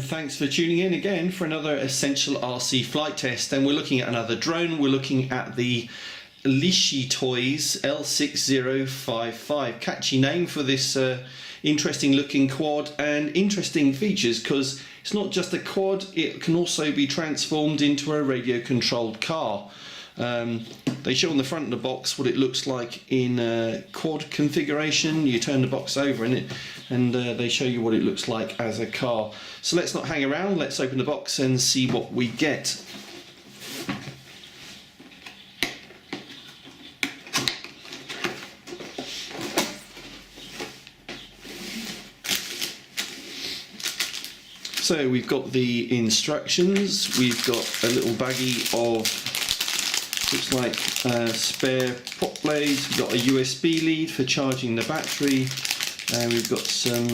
Thanks for tuning in again for another Essential RC flight test, and we're looking at another drone. We're looking at the Lishi Toys L6055. Catchy name for this interesting looking quad, and interesting features because it's not just a quad, it can also be transformed into a radio controlled car. They show on the front of the box what it looks like in quad configuration. You turn the box over in it and they show you what it looks like as a car. So let's not hang around, let's open the box and see what we get. So we've got the instructions, we've got a little baggie of, looks like spare prop blades, we've got a USB lead for charging the battery, and we've got some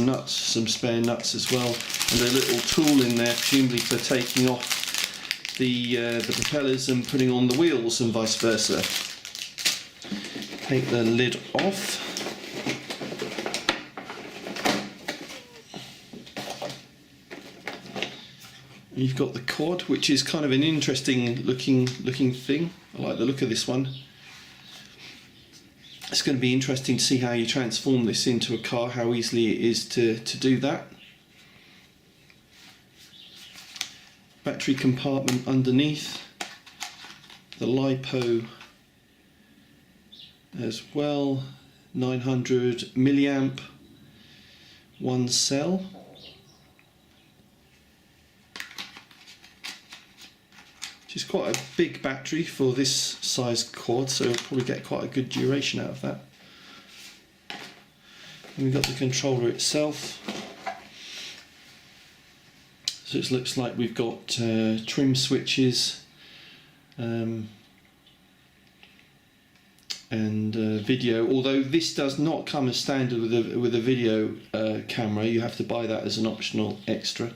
nuts, some spare nuts as well, and a little tool in there presumably for taking off the propellers and putting on the wheels and vice versa. Take the lid off. You've got the quad, which is kind of an interesting looking thing. I like the look of this one. It's going to be interesting to see how you transform this into a car, how easily it is to do that. Battery compartment underneath. The LiPo as well. 900 milliamp, one cell. It's quite a big battery for this size quad, so we'll probably get quite a good duration out of that. And we've got the controller itself. So it looks like we've got trim switches and video, although this does not come as standard with a video camera. You have to buy that as an optional extra.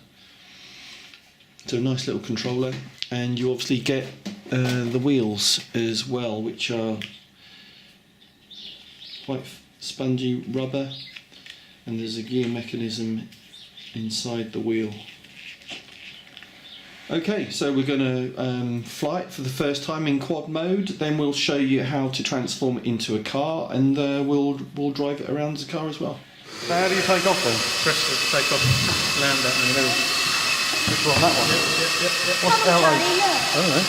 So a nice little controller, and you obviously get the wheels as well, which are quite spongy rubber, and there's a gear mechanism inside the wheel. Okay, so we're going to fly it for the first time in quad mode, then we'll show you how to transform it into a car, and we'll drive it around as a car as well. So how do you take off then? Press the take off, land that in the middle. Which one? That one? Yep. What's the LA? I don't know.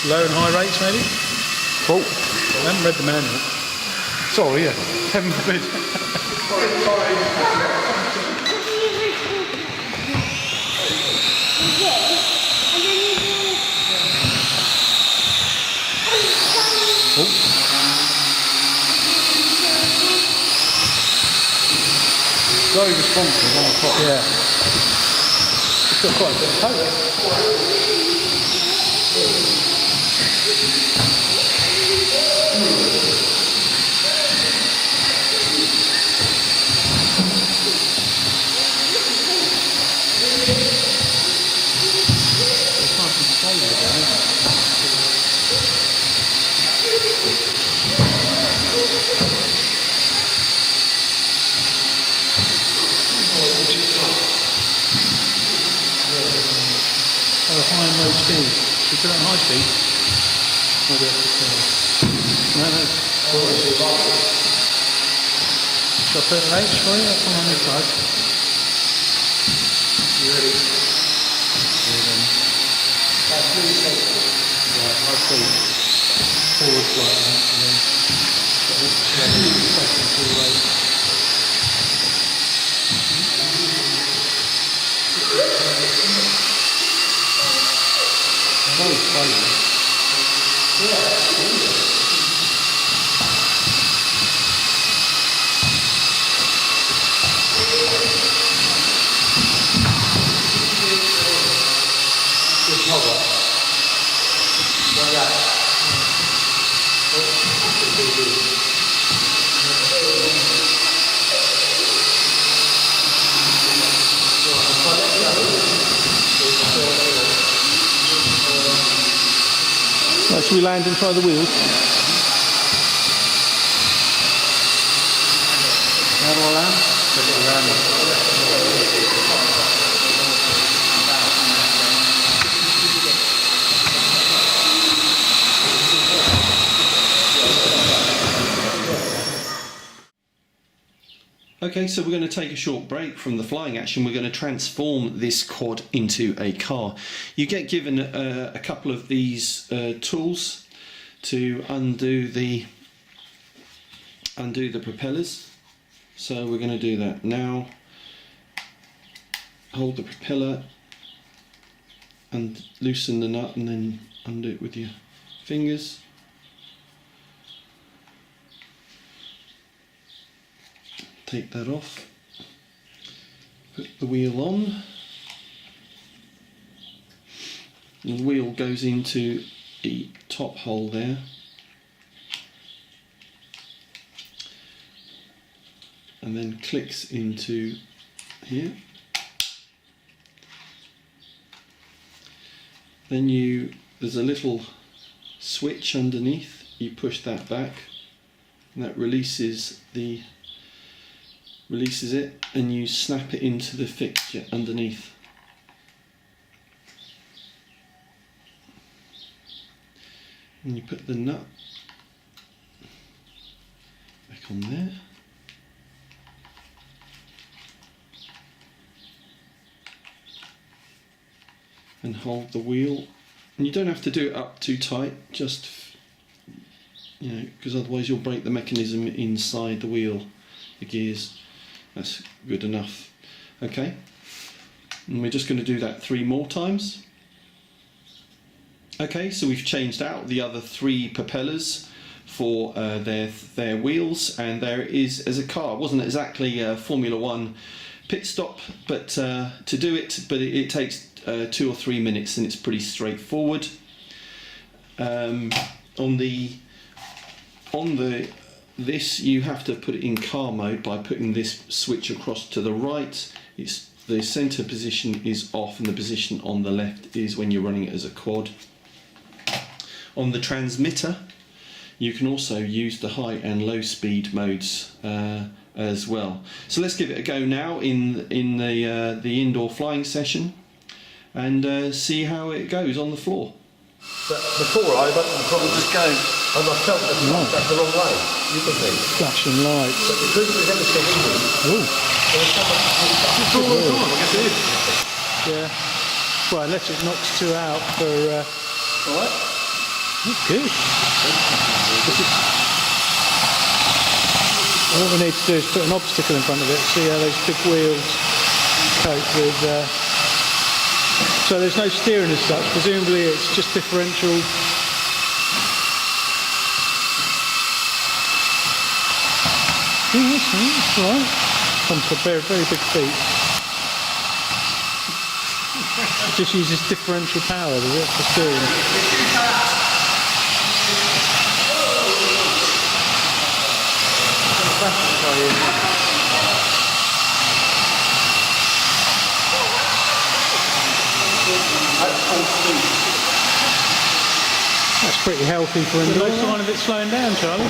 Low and high rates maybe? Cool. I haven't read the manual. Sorry, yeah. Heaven forbid. Oh. Very responsive on the top. Yeah. It's got quite a bit of power. High and low speed. Should we put it on high speed? Maybe that's the thing. No. Shall I put an H for you? That's one on this side. You ready? That's really safe. Right, high speed. Forward like that, and then second to the right. Very funny. Yeah. Good cover. Like that. Right, should we land inside the wheels? How do I land? Okay, so we're going to take a short break from the flying action. We're going to transform this quad into a car. You get given a couple of these tools to undo the propellers. So we're going to do that now. Hold the propeller and loosen the nut and then undo it with your fingers. Take that off, put the wheel on. The wheel goes into the top hole there. And then clicks into here. Then there's a little switch underneath, you push that back and that releases it, and you snap it into the fixture underneath. And you put the nut back on there. And hold the wheel. And you don't have to do it up too tight, just, because otherwise you'll break the mechanism inside the wheel, the gears. That's good enough. Okay, and we're just going to do that 3 more times. Okay, so we've changed out the other 3 propellers for their wheels, and there it is as a car. It wasn't exactly a Formula 1 pit stop, but to do it, but it takes 2 or 3 minutes, and it's pretty straightforward. This you have to put it in car mode by putting this switch across to the right. The center position is off, and the position on the left is when you're running it as a quad. On the transmitter, you can also use the high and low speed modes as well. So let's give it a go now in the indoor flying session, and see how it goes on the floor. But before I probably just go, and I felt that's the wrong way. You can see. Flashing lights. But because it was ever so easy, Ooh. there was so much it's all the time, I guess it is. Yeah. Well, unless it knocks 2 out for. Alright? Good. What we need to do is put an obstacle in front of it, see how those big wheels cope with. So there's no steering as such, presumably it's just differential. Yeah, that's right. Comes to very, very big feet. It just uses differential power, does it, for steering? That's pretty healthy for indoor. No sign of it slowing down, Charlie.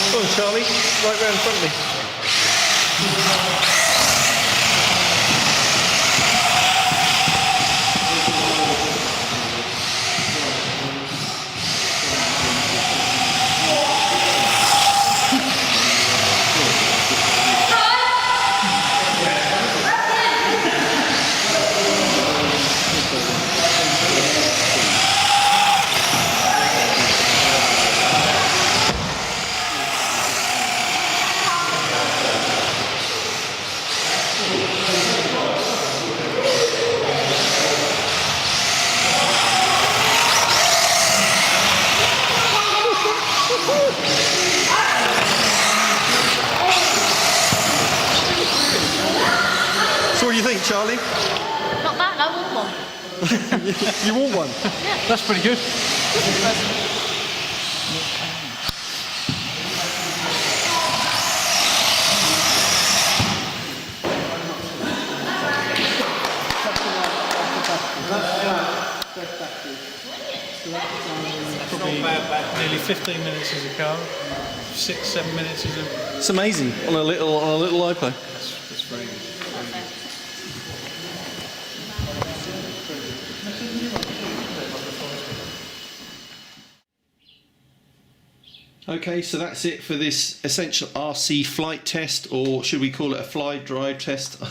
Come on, Charlie, right round in front of me. So what do you think, Charlie? Not bad, I want one. You want one? That's pretty good. Probably nearly 15 minutes as a car, 6-7 minutes as a... It's amazing on a little iPad. That's very good. Okay, so that's it for this essential RC flight test, or should we call it a fly drive test?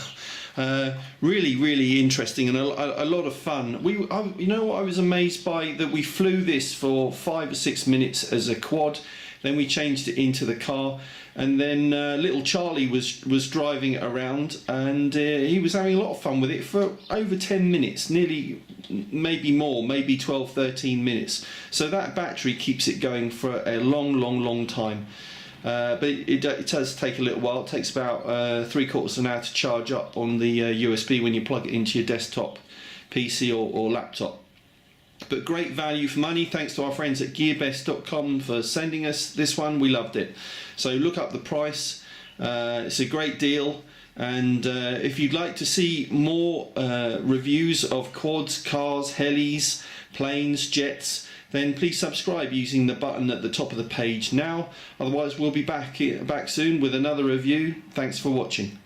Really interesting and a lot of fun. You know what I was amazed by? That we flew this for 5 or 6 minutes as a quad, then we changed it into the car, and then little Charlie was driving it around, and he was having a lot of fun with it for over 10 minutes, nearly, maybe more, maybe 12-13 minutes. So that battery keeps it going for a long time. But it does take a little while. It takes about 3/4 of an hour to charge up on the USB when you plug it into your desktop PC or laptop. But great value for money. Thanks to our friends at gearbest.com for sending us this one. We loved it. So look up the price. It's a great deal. And if you'd like to see more reviews of quads, cars, helis, planes, jets, then please subscribe using the button at the top of the page now. Otherwise, we'll be back soon with another review. Thanks for watching.